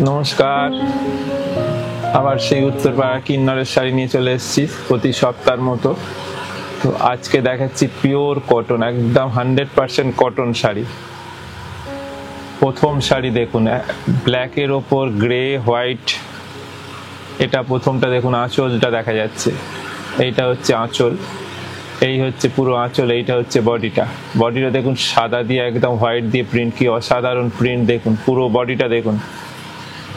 নমস্কার। আবার সেই উত্তরপাড়া কিন্নরের শাড়ি নিয়ে চলে এসেছি প্রতি সপ্তাহের মতো। তো আজকে দেখাচ্ছি পিওর কটন, একদম 100% কটন শাড়ি। প্রথম শাড়ি দেখুন, ব্ল্যাকের ওপর গ্রে হোয়াইট। এটা প্রথমটা দেখুন, আঁচলটা দেখা যাচ্ছে। এইটা হচ্ছে আঁচল, এই হচ্ছে পুরো আঁচল। এইটা হচ্ছে বডিটা। বডিটা দেখুন সাদা দিয়ে একদম হোয়াইট দিয়ে প্রিন্ট, কি অসাধারণ প্রিন্ট দেখুন। পুরো বডিটা দেখুন,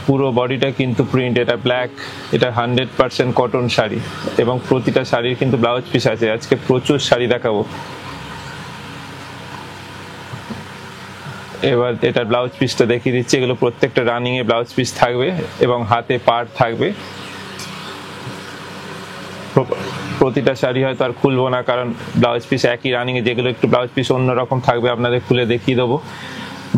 পুরো বডিটা কিন্তু প্রিন্ট। এটা ব্ল্যাক, এটা 100% কটন শাড়ি এবং প্রতিটা শাড়ির কিন্তু ব্লাউজ পিস আছে। আজকে প্রচুর শাড়ি দেখাবো। এবার এটা ব্লাউজ পিসটা দেখিয়ে দিচ্ছি। এগুলো প্রত্যেকটা রানিং এ ব্লাউজ পিস থাকবে এবং হাতে পাড় থাকবে। প্রতিটা শাড়ি হয়তো আর খুলবো না, কারণ ব্লাউজ পিস একই রানিং এ। যেগুলো একটু ব্লাউজ পিস অন্যরকম থাকবে আপনাদের খুলে দেখিয়ে দেবো,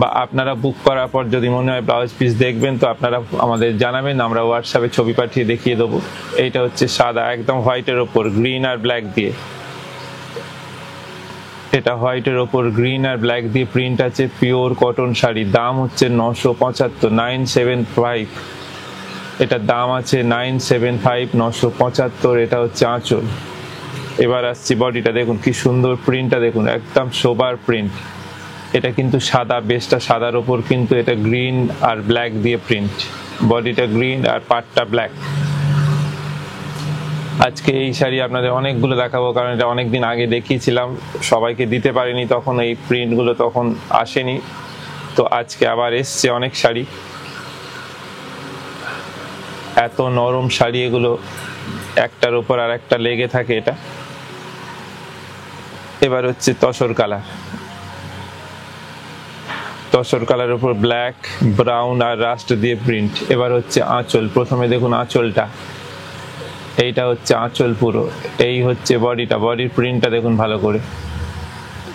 বা আপনারা বুক করার পর যদি মনে হয় ব্লাউজ পিস দেখবেন তো আপনারা আমাদের জানাবেন, আমরা হোয়াটসঅ্যাপে ছবি পাঠিয়ে দেখিয়ে দেবো। এইটা হচ্ছে সাদা, একদম হোয়াইটের ওপর গ্রিন আর ব্ল্যাক দিয়ে। এটা হোয়াইটের ওপর গ্রিন আর ব্ল্যাক দিয়ে প্রিন্ট আছে, পিওর কটন শাড়ি। দাম হচ্ছে 975, 975। এটার দাম আছে 975, 975। এটা হচ্ছে আঁচল। এবার আসছি বডিটা দেখুন, কি সুন্দর প্রিন্টটা দেখুন, একদম সোবার প্রিন্ট। এটা কিন্তু সাদা, বেসটা সাদার ওপর কিন্তু এটা গ্রিন আর ব্ল্যাক দিয়ে প্রিন্ট। বডিটা গ্রিন আর পাটটা ব্ল্যাক। আজকে এই শাড়ি আপনাদের অনেকগুলো দেখাবো, কারণ এটা অনেকদিন আগে দেখিয়েছিলাম, সবাইকে দিতে পারিনি তখন, এই প্রিন্টগুলো তখন আসেনি। তো আজকে আবার এসছে অনেক শাড়ি। এত নরম শাড়ি এগুলো, একটার উপর আর একটা লেগে থাকে এটা। এবার হচ্ছে তসর কালার। তসর কালারের উপর ব্ল্যাক, ব্রাউন আর রাস্ট দিয়ে প্রিন্ট। এবার হচ্ছে আঁচল। প্রথমে দেখুন আঁচলটা, এইটা হচ্ছে আঁচল পুরো। এই হচ্ছে বডিটা, বডির প্রিন্টটা দেখুন ভালো করে।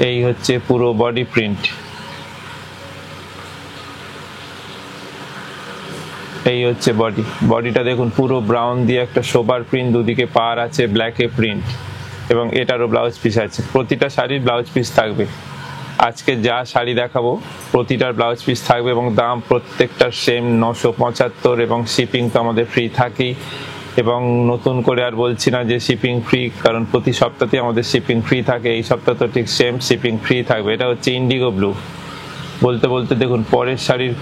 এই হচ্ছে পুরো বডি প্রিন্ট। এই হচ্ছে বডি। বডিটা দেখুন পুরো ব্রাউন দিয়ে একটা সোবার প্রিন্ট, দুদিকে পার আছে ব্ল্যাকে প্রিন্ট, এবং এটারও ব্লাউজ পিস আছে। প্রতিটা শাড়ির ব্লাউজ পিস থাকবে। আজকে যা শাড়ি দেখাবো প্রতিটার ব্লাউজ পিস থাকবে এবং দাম প্রত্যেকটার সেম 975, এবং শিপিং তো আমাদের ফ্রি থাকেই। এবং নতুন করে আর বলছি না যে শিপিং ফ্রি, কারণ প্রতি সপ্তাহে আমাদের শিপিং ফ্রি থাকে। এই সপ্তাহ তো ঠিক সেম শিপিং ফ্রি থাকবে। এটা হচ্ছে ইন্ডিগো ব্লু। বলতে বলতে দেখুন পরের শাড়ির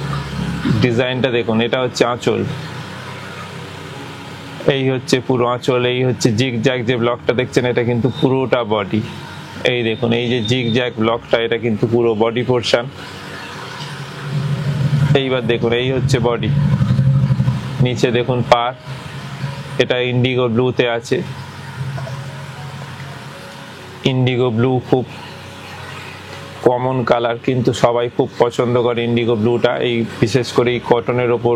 ডিজাইনটা দেখুন। এটা হচ্ছে আঁচল, এই হচ্ছে পুরো আঁচল। এই হচ্ছে জিগ জ্যাগ যে ব্লকটা দেখছেন, এটা কিন্তু পুরোটা বডি। এই দেখুন, এই যে জিগ জ্যাগ ব্লকটা, এটা কিন্তু পুরো বডি পোর্শন। এইবার দেখুন, এই হচ্ছে বডি। নিচে দেখুন পার, এটা ইন্ডিগো ব্লুতে আছে। ইন্ডিগো ব্লু খুব কমন কালার, কিন্তু সবাই খুব পছন্দ করে ইন্ডিগো ব্লুটা। এই বিশেষ করে এই কটনের ওপর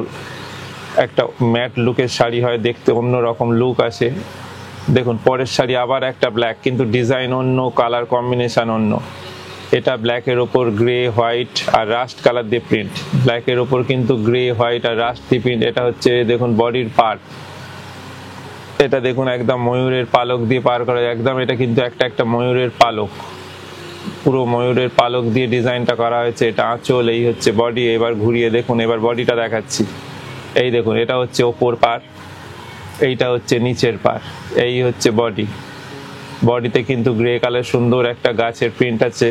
একটা ম্যাট লুকের শাড়ি হয়, দেখতে অন্যরকম লুক আসে। দেখুন পরের শাড়ি আবার একটা ব্ল্যাক, কিন্তু ডিজাইন অন্য, কালার কম্বিনেশন অন্য। এটা ব্ল্যাকের ওপর গ্রে হোয়াইট আর রাস্ট কালার দিয়ে প্রিন্ট। ব্ল্যাকের ওপর কিন্তু গ্রে হোয়াইট আর রাস্ট দিয়ে প্রিন্ট। এটা হচ্ছে দেখুন বডির পার্ট। এটা দেখুন একদম ময়ূরের পালক দিয়ে পার করা, একদম এটা কিন্তু একটা একটা ময়ূরের পালক, পুরো ময়ূরের পালক দিয়ে ডিজাইনটা করা হয়েছে। এটা আঁচল, এই হচ্ছে বডি। এবার ঘুরিয়ে দেখুন, এবার বডিটা দেখাচ্ছি। এই দেখুন, এটা হচ্ছে ওপর পার, এইটা হচ্ছে নিচের পার। এই হচ্ছে বডি। বডিতে কিন্তু গ্রে কালার সুন্দর একটা গাছের প্রিন্ট আছে।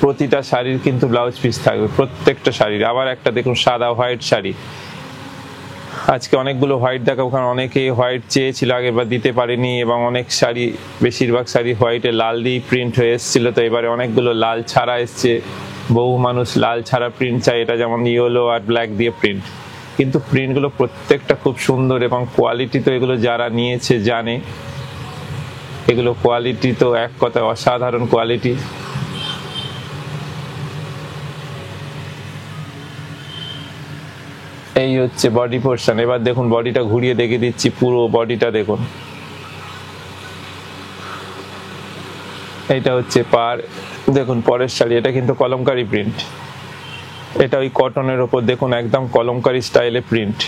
প্রতিটা শাড়ির কিন্তু ব্লাউজ পিস থাকবে, প্রত্যেকটা শাড়ির। আবার একটা দেখুন সাদা হোয়াইট শাড়ি। আজকে অনেকগুলো হোয়াইট দেখাবো, কারণ অনেকেই হোয়াইট চেয়েছিল আগের বার, দিতে পারেনি। এবং অনেক শাড়ি, বেশিরভাগ শাড়ি হোয়াইটে লাল দিয়ে প্রিন্ট হয়ে এসেছিল, তো এবারে অনেকগুলো লাল ছাড়া এসছে। বহু মানুষ লাল ছাড়া প্রিন্ট চায়, এটা যেমন ইয়েলো আর ব্ল্যাক দিয়ে প্রিন্ট। কিন্তু প্রিন্টগুলো প্রত্যেকটা খুব সুন্দর এবং কোয়ালিটি তো এগুলো যারা নিয়েছে জানে। এগুলো কোয়ালিটি তো এক কথায় অসাধারণ কোয়ালিটি। এই হচ্ছে বডি পোর্শন। এবার দেখুন বডিটা ঘুরিয়ে দেখে দিচ্ছি, পুরো বডিটা দেখুন। এটা হচ্ছে পার। দেখুন পরের শাড়ি, এটা কিন্তু কলমকারি প্রিন্ট। এটা ওই কটনের ওপর দেখুন একদম কলমকারি স্টাইলে প্রিন্ট।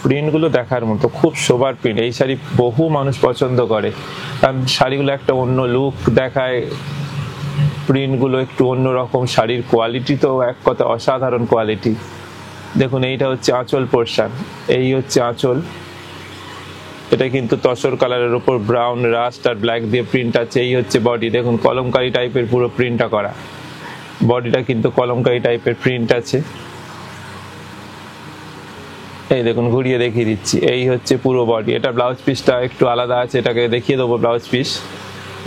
প্রিন্টগুলো দেখার মতো, খুব সোবার প্রিন্ট। এই শাড়ি বহু মানুষ পছন্দ করে, কারণ শাড়িগুলো একটা অন্য লুক দেখায়। প্রিন্টগুলো একটু অন্যরকম, শাড়ির কোয়ালিটি তো এক কথা অসাধারণ কোয়ালিটি। দেখুন এইটা হচ্ছে আঁচল পোর্শন, এই হচ্ছে আঁচল। এটা কিন্তু তসর কালারের উপর ব্রাউন রাস্ট আর ব্ল্যাক দিয়ে প্রিন্ট আছে। এই হচ্ছে বডি, দেখুন কলমকারি টাইপের পুরো প্রিন্টটা করা, বডিটা কিন্তু কলমকারি টাইপের প্রিন্ট আছে। এই দেখুন ঘুরিয়ে দেখিয়ে দিচ্ছি, এই হচ্ছে পুরো বডি। এটা ব্লাউজ পিসটা একটু আলাদা আছে, এটাকে দেখিয়ে দেবো ব্লাউজ পিস।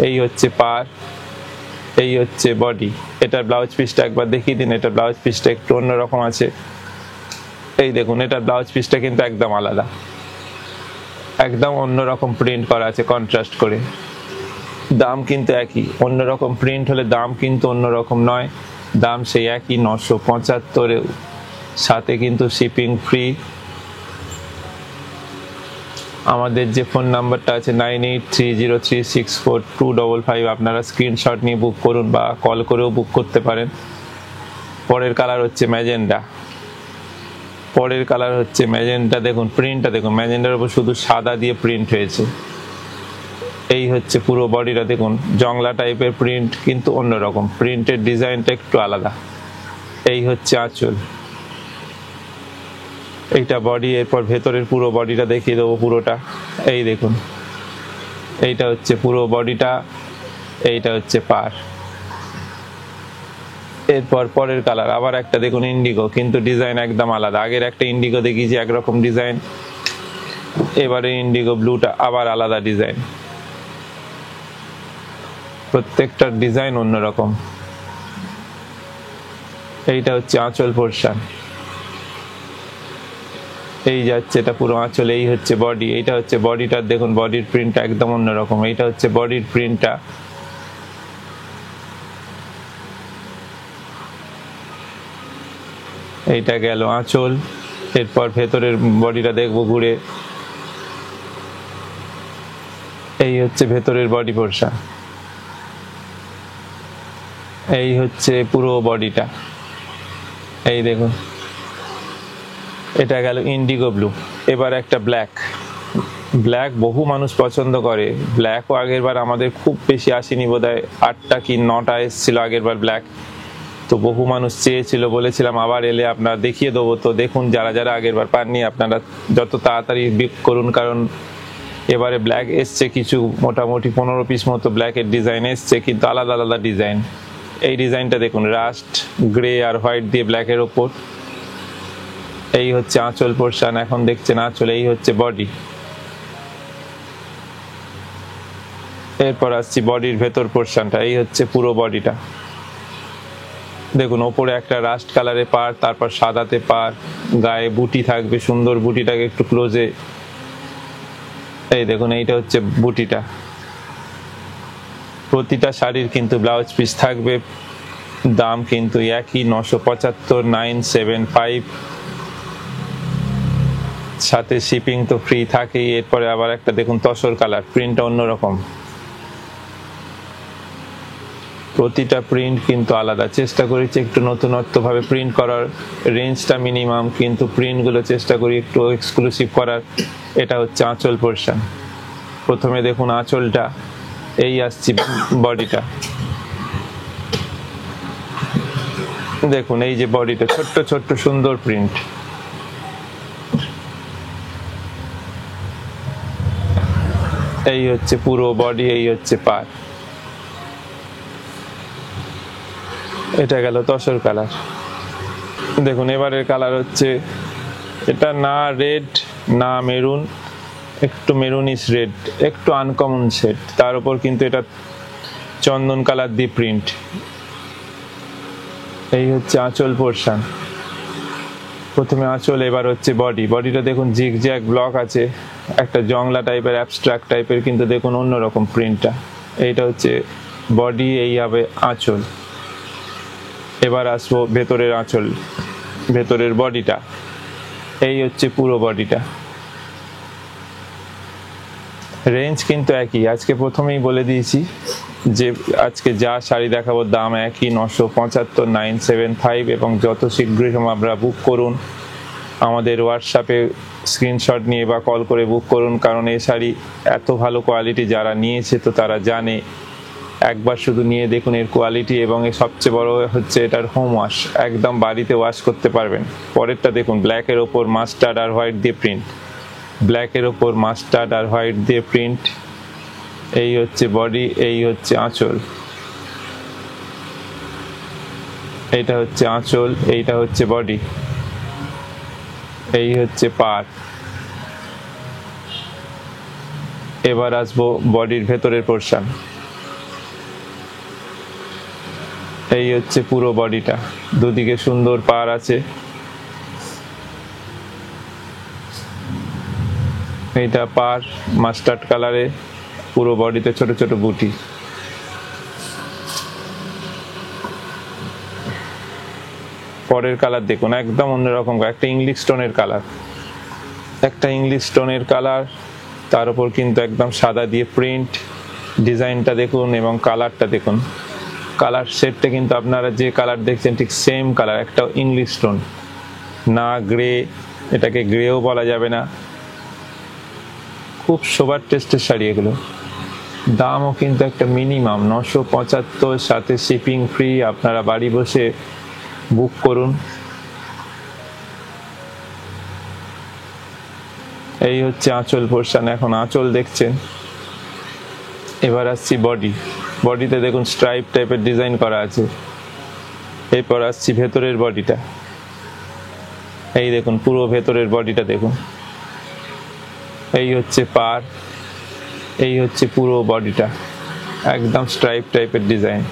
এই হচ্ছে পার, এই হচ্ছে বডি। এটা ব্লাউজ পিসটা একবার দেখিয়ে দিন, এটা ব্লাউজ পিসটা একটু অন্যরকম আছে। এই দেখুন এটা ব্লাউজ পিসটা কিন্তু একদম আলাদা, একদম অন্যরকম প্রিন্ট করা আছে কন্ট্রাস্ট করে। দাম কিন্তু একই, অন্যরকম প্রিন্ট হলে দাম কিন্তু অন্যরকম নয়, দাম সেই একই 975, সাথে কিন্তু শিপিং ফ্রি। আমাদের যে ফোন নাম্বারটা আছে 9830364255, আপনারা স্ক্রিনশট নিয়ে বুক করুন বা কল করেও বুক করতে পারেন। পরের কালার হচ্ছে ম্যাজেন্ডা, পরের কালার হচ্ছে ম্যাজেন্ডা। দেখুন প্রিন্টটা দেখুন, ম্যাজেন্ডার উপর শুধু সাদা দিয়ে প্রিন্ট হয়েছে। এই হচ্ছে পুরো বডিটা, দেখুন জংলা টাইপের প্রিন্ট কিন্তু অন্যরকম, প্রিন্টের ডিজাইনটা একটু আলাদা। এই হচ্ছে আঁচল, এইটা বডি। এরপর ভেতরের পুরো বডিটা দেখিয়ে দেবো পুরোটা। এই দেখুন এইটা হচ্ছে পুরো বডিটা, এইটা হচ্ছে পার। এরপর পরের কালার আবার একটা দেখুন ইন্ডিগো, কিন্তু ডিজাইন একদম আলাদা। আগের একটা ইন্ডিগো দেখিয়েছি একরকম ডিজাইন, এবারে ইন্ডিগো ব্লুটা আবার আলাদা ডিজাইন, প্রত্যেকটার ডিজাইন অন্যরকম। এইটা হচ্ছে আঁচল পোর্শন, এই যাচ্ছে এটা পুরো আঁচল। এই হচ্ছে বডি, এইটা হচ্ছে বডিটার, দেখুন বডির প্রিন্টটা একদম অন্যরকম। এইটা হচ্ছে বডির প্রিন্টটা। এইটা গেল আঁচল। এরপর ভেতরের বডিটা দেখবো ঘুরে। এই হচ্ছে ভেতরের বডি পোর্শন, এই হচ্ছে পুরো বডিটা। এই দেখুন এটা গেল ইন্ডিগো ব্লু। এবার একটা ব্ল্যাক, ব্ল্যাক বহু মানুষ পছন্দ করে। ব্ল্যাকও আগের বার আমাদের খুব বেশি আসেনি, বোধহয় 8টা কি 9টা এসেছিল আগের বার ব্ল্যাক। তো বহু মানুষ চেয়েছিল, বলেছিলাম আবার এলে আপনারা দেখিয়ে দেবো। তো দেখুন যারা যারা আগের বার পাননি আপনারা যত তাড়াতাড়ি বুক করুন, কারণ এবারে ব্ল্যাক এসছে কিছু, মোটামুটি 15 পিস মতো ব্ল্যাকের ডিজাইন এসছে, কিন্তু আলাদা আলাদা ডিজাইন। এই ডিজাইনটা দেখুন রাস্ট গ্রে আর হোয়াইট দিয়ে ব্ল্যাকের ওপর। এই হচ্ছে আঁচল পোর্শন, এখন দেখছেন আঁচল। এই হচ্ছে বডি। এরপর আসছি বডির ভেতর পোর্শনটা, এই হচ্ছে পুরো বডিটা। দেখুন ওপরে একটা রাস্ট কালারে পার, তারপর সাদাতে পার, গায়ে বুটি থাকবে সুন্দর, বুটিটাকে একটু ক্লোজে। এই দেখুন এইটা হচ্ছে বুটিটা। প্রতিটা শাড়ির কিন্তু ব্লাউজ পিস থাকবে, দাম কিন্তু একই 975, 975, সাথে শিপিং তো ফ্রি থাকেই। এরপরে আবার একটা দেখুন তসর কালার, প্রিন্টটা অন্যরকম, প্রতিটা প্রিন্ট কিন্তু আলাদা। চেষ্টা করেছি একটু নতুনত্ব ভাবে প্রিন্ট করার, রেঞ্জটা মিনিমাম, কিন্তু প্রিন্টগুলো চেষ্টা করি একটু এক্সক্লুসিভ করার। এটা হচ্ছে আঁচল পোর্শন। প্রথমে দেখুন আঁচলটা, এই আসছি বডিটা। দেখুন এই যে বডিটা, ছোট্ট ছোট্ট সুন্দর প্রিন্ট। এই হচ্ছে পুরো বডি, এই হচ্ছে পার। এটা গেল তসর কালার। দেখুন এবারের কালার হচ্ছে এটা না রেড না মেরুন, একটু মেরুনিশ রেড, একটু আনকমন শেড, তার উপর কিন্তু এটা চন্দন কালার দিয়ে প্রিন্ট। এই হচ্ছে আঁচল পোর্শন। প্রথমে আঁচল, এবার হচ্ছে বডি। বডিটা দেখুন জিগজ্যাগ ব্লক আছে, একটা জংলা টাইপের অ্যাবস্ট্রাক্ট টাইপের, কিন্তু দেখুন অন্যরকম প্রিন্টটা। এইটা হচ্ছে বডি, এই হবে আঁচল। এবার আসবো ভেতরের আঁচল, ভেতরের বডিটা। এই হচ্ছে পুরো বডিটা। রেঞ্জ কিন্তু একই, আজকে প্রথমেই বলে দিয়েছি যে আজকে যা শাড়ি দেখাবো দাম একই 975, 975, এবং যত শীঘ্রই সম্ভব আপনারা বুক করুন। আমাদের হোয়াটসঅ্যাপে স্ক্রিনশট নিয়ে বা কল করে বুক করুন, কারণ এই শাড়ি এত ভালো কোয়ালিটি যারা নিয়েছে তো তারা জানে একবার শুধু নিয়ে দেখুন এর কোয়ালিটি, এবং এর সবচেয়ে বড় হচ্ছে এটার হোম ওয়াশ, একদম বাড়িতে ওয়াশ করতে পারবেন। পরেরটা দেখুন, ব্ল্যাকের ওপর মাস্টার্ড আর হোয়াইট দিয়ে প্রিন্ট, ব্ল্যাকের ওপর মাস্টার্ড আর হোয়াইট দিয়ে প্রিন্ট। এই হচ্ছে বডি, এই হচ্ছে আঁচল, এইটা হচ্ছে আঁচল, এইটা হচ্ছে বডি, এই হচ্ছে পাড়। এবার আসবো বডির ভেতরের পোরশন। এই হচ্ছে পুরো বডিটা, দুদিকে সুন্দর পাড় আছে। এইটা পাড় মাস্টার্ড কালারে, পুরো বডিতে ছোট ছোট বুটি। পরের কালার দেখুন, একদম অন্যরকম, একটা ইংলিশ স্টোনের কালার, একটা ইংলিশ স্টোনের কালার, তার উপর কিন্তু একদম সাদা দিয়ে প্রিন্ট। ডিজাইনটা দেখুন এবং কালারটা দেখুন, কালার সেটটা কিন্তু আপনারা যে কালার দেখছেন ঠিক সেম কালার, একটা ইংলিশ স্টোন, না গ্রে, এটাকে গ্রেও বলা যাবে না। খুব সোবার টেস্টের শাড়ি এগুলো। দামও কিন্তু একটা মিনিমাম 975, সাথে শিপিং ফ্রি। আপনারা বাড়ি বসে বুক করুন। এই হচ্ছে আঁচল পোরশন, এখন আঁচল দেখছেন। এবার আসছি বডি, বডিতে দেখুন স্ট্রাইপ টাইপের ডিজাইন করা আছে। এরপর আসছি ভেতরের বডিটা, এই দেখুন পুরো ভেতরের বডিটা দেখুন। এই হচ্ছে পাড়, এই হচ্ছে পুরো বডিটা, একদম স্ট্রাইপ টাইপের ডিজাইন।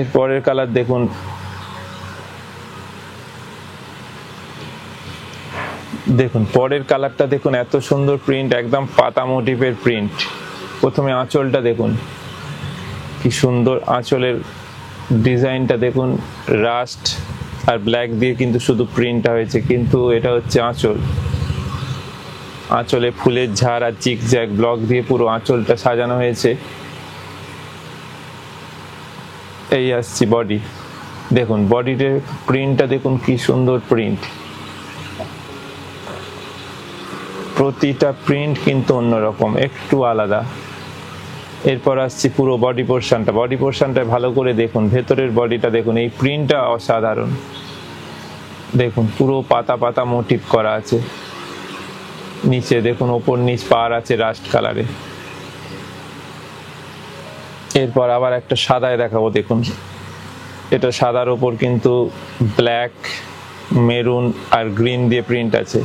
এরপরের কালার দেখুন, দেখুন পরের কালারটা দেখুন, এত সুন্দর প্রিন্ট, একদম পাতা মোটিভের প্রিন্ট। প্রথমে আঁচলটা দেখুন কি সুন্দর, আঁচলের ডিজাইনটা দেখুন, রাস্ট আর ব্ল্যাক দিয়ে কিন্তু শুধু প্রিন্টটা হয়েছে, কিন্তু এটা হচ্ছে আঁচল। আঁচলে ফুলের ঝাড় আর জিগজ্যাগ ব্লক দিয়ে পুরো আঁচলটা সাজানো হয়েছে। এই আসছি বডি, দেখুন বডিতে প্রিন্টটা দেখুন কি সুন্দর প্রিন্ট, প্রতিটা প্রিন্ট কিন্তু অন্যরকম, একটু আলাদা। এরপর আসছি পুরো বডি পোরশনটা, বডি পোরশনটা ভালো করে দেখুন, ভেতরের বডিটা দেখুন, এই প্রিন্টটা অসাধারণ। দেখুন পুরো পাতা পাতা মোটিভ করা আছে, নিচে দেখুন ওপর নিচ পাড় আছে রাস্ট কালারে। এরপর আবার একটা সাদায় দেখাবো, দেখুন এটা সাদার ওপর কিন্তু ব্ল্যাক, মেরুন আর গ্রিন দিয়ে প্রিন্ট আছে।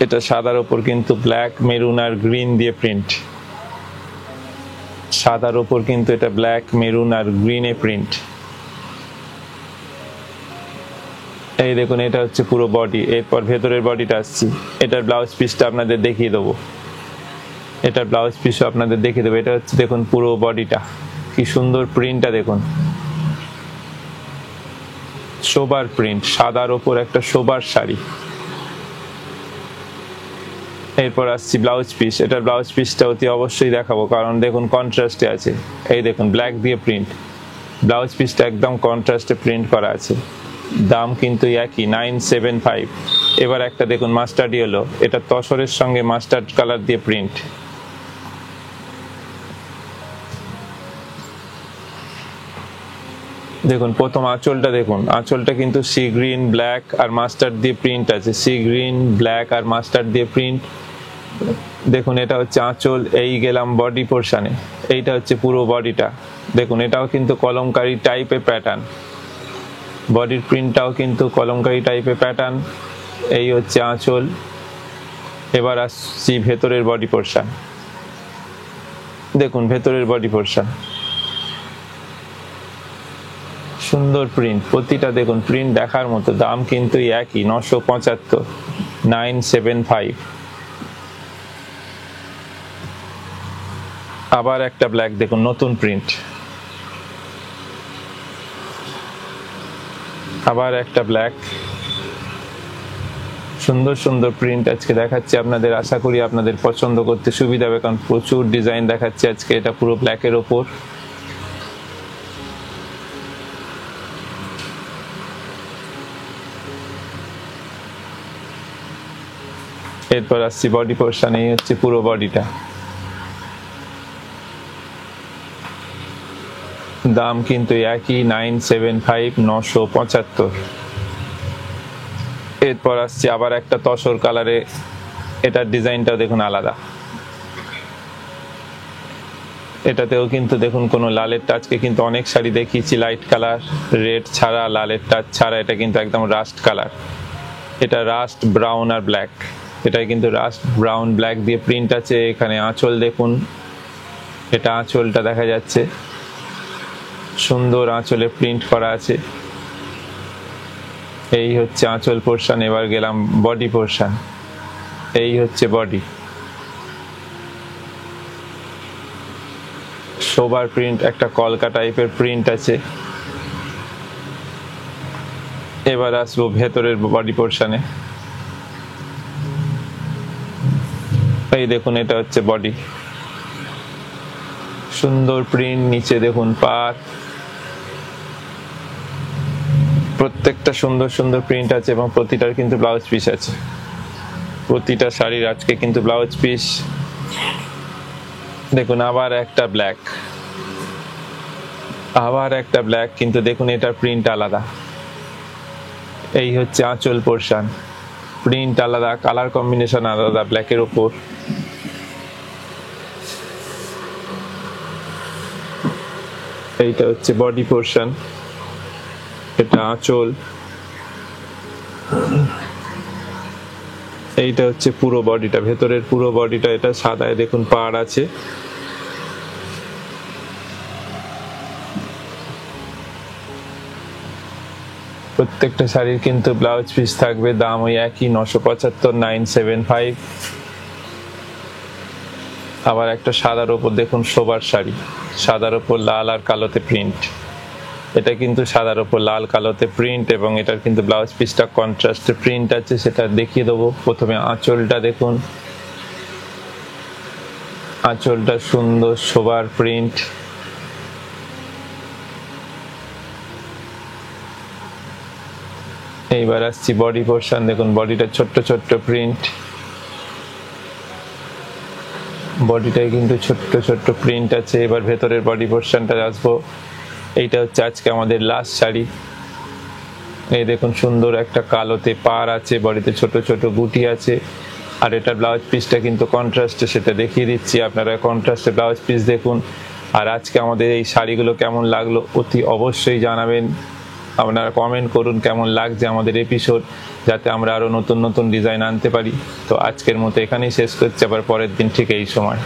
এটা সাদার ওপর কিন্তু ব্ল্যাক, মেরুন আর গ্রিন দিয়ে প্রিন্ট, সাদার ওপর কিন্তু এটা ব্ল্যাক, মেরুন আর গ্রিনে প্রিন্ট। এই দেখুন এটা হচ্ছে পুরো বডি। এরপর ভেতরের বডিটা আসছি, এটার ব্লাউজ পিসটা আপনাদের দেখিয়ে দেবো, এটার ব্লাউজ পিসও আপনাদের দেখিয়ে দেবো। এটা হচ্ছে দেখুন পুরো বডিটা, কি সুন্দর প্রিন্টটা দেখুন, সোবার প্রিন্ট, সাদার ওপর একটা সোবার শাড়ি। এরপর আসছি ব্লাউজ পিস, এটার ব্লাউজ পিসটা অতি অবশ্যই দেখাবো, কারণ দেখুন কন্ট্রাস্টে আছে। এই দেখুন ব্ল্যাক দিয়ে প্রিন্ট, ব্লাউজ পিসটা একদম কন্ট্রাস্টে প্রিন্ট করা আছে। দাম কিন্তু একই, 975। এবার একটা দেখুন মাস্টার্ড ইয়েলো, এটা তসরের সঙ্গে মাস্টার্ড কালার দিয়ে প্রিন্ট। দেখুন প্রথম আঁচলটা দেখুন, আঁচলটা কিন্তু সি গ্রিন, ব্ল্যাক আর মাস্টার্ড দিয়ে প্রিন্ট আছে, সি গ্রিন, ব্ল্যাক আর মাস্টার্ড দিয়ে প্রিন্ট। দেখুন এটা হচ্ছে আঁচল। এই গেলাম বডি পোরশনে, এইটা হচ্ছে পুরো বডিটা। দেখুন এটাও কিন্তু কলমকারী টাইপের প্যাটার্ন, বডির প্রিন্টটাও কিন্তু কলমকারী টাইপের প্যাটার্ন। এই হচ্ছে আঁচল। এবার আসছি ভেতরের বডি পোরশন, দেখুন ভেতরের বডি পোরশন, সুন্দর প্রিন্ট, প্রতিটা দেখুন প্রিন্ট দেখার মতো। দাম কিন্তু একই, 975, 975। আবার একটা ব্ল্যাক দেখুন, নতুন প্রিন্ট, আবার একটা ব্ল্যাক, সুন্দর সুন্দর প্রিন্ট আজকে দেখাচ্ছি আপনাদের। আশা করি আপনাদের পছন্দ করতে সুবিধা হবে, কারণ প্রচুর ডিজাইন দেখাচ্ছি আজকে। এটা পুরো ব্ল্যাকের ওপর। এরপর আসছি বডি পোরশন, এই হচ্ছে পুরো বডিটা। দাম কিন্তু একই 975, 975। এরপর আসছে আবার একটা তসর কালারে, এটার ডিজাইনটাও দেখুন আলাদা। এটাতেও কিন্তু দেখুন কোনো লালের টাচকে কিন্তু অনেক শাড়ি দেখিয়েছি লাইট কালার, রেড ছাড়া, লালের টাচ ছাড়া। এটা কিন্তু একদম রাস্ট কালার, এটা রাস্ট ব্রাউন আর ব্ল্যাক। এটা কিন্তু রাস্ট ব্রাউন ব্ল্যাক দিয়ে প্রিন্ট আছে। এখানে আঁচল দেখুন, এটা আঁচলটা দেখা যাচ্ছে, সুন্দর আঁচলে প্রিন্ট করা আছে। এই হচ্ছে আঁচল পোর্শন। এবার গেলাম বডি পোর্শন। এই হচ্ছে বডি, সোবার প্রিন্ট, একটা কলকা টাইপের প্রিন্ট আছে। এবার আসবো ভেতরের বডি পোর্শনে। এই দেখুন, এটা হচ্ছে বডি, সুন্দর প্রিন্ট। নিচে দেখুন পাড়, প্রত্যেকটা সুন্দর সুন্দর প্রিন্ট আছে এবং প্রতিটার কিন্তু ব্লাউজ পিস আছে। প্রতিটা শাড়ির আজকে কিন্তু ব্লাউজ পিস। দেখুন আবার একটা ব্ল্যাক, আবার একটা ব্ল্যাক, কিন্তু দেখুন এটার প্রিন্ট আলাদা। এই হচ্ছে আঁচল পোর্শন, প্রিন্ট আলাদা, কালার কম্বিনেশন আলাদা ব্ল্যাকের উপর। এইটা হচ্ছে বডি পোর্শন, এটা আঁচল। এইটা হচ্ছে পুরো বডিটা, ভেতরের পুরো বডিটা। এটা সাদায় দেখুন পাড় আছে। প্রত্যেকটা শাড়ির কিন্তু ব্লাউজ পিস থাকবে, দাম ওই একই 975, 975। আবার একটা সাদার উপর দেখুন সোবার শাড়ি, সাদার উপর লাল আর কালোতে প্রিন্ট। এটা কিন্তু সাদার উপর লাল কালোতে প্রিন্ট এবং এটার কিন্তু ব্লাউজ পিসটা কন্ট্রাস্টে প্রিন্ট আছে, সেটা দেখিয়ে দেবো। প্রথমে আঁচলটা দেখুন, আঁচলটা সুন্দর সোবার প্রিন্ট। এইবার আসছি বডি পোর্শন। দেখুন বডিটা ছোট্ট ছোট্ট প্রিন্ট, বডিটায় কিন্তু ছোট্ট ছোট্ট প্রিন্ট আছে। এবার ভেতরের বডি পোর্শনটা আসবো। এইটা হচ্ছে আজকে আমাদের লাস্ট শাড়ি। এই দেখুন সুন্দর একটা কালোতে পাড় আছে, বডিতে ছোট ছোট গুটি আছে। আর এটার ব্লাউজ পিসটা কিন্তু কন্ট্রাস্টে, সেটা দেখিয়ে দিচ্ছি। আপনারা কন্ট্রাস্টে ব্লাউজ পিস দেখুন। আর আজকে আমাদের এই শাড়িগুলো কেমন লাগলো অতি অবশ্যই জানাবেন। আপনারা কমেন্ট করুন কেমন লাগছে আমাদের এপিসোড, যাতে আমরা আরো নতুন নতুন ডিজাইন আনতে পারি। তো আজকের মতো এখানেই শেষ করছি, আবার পরের দিন ঠিক এই সময়।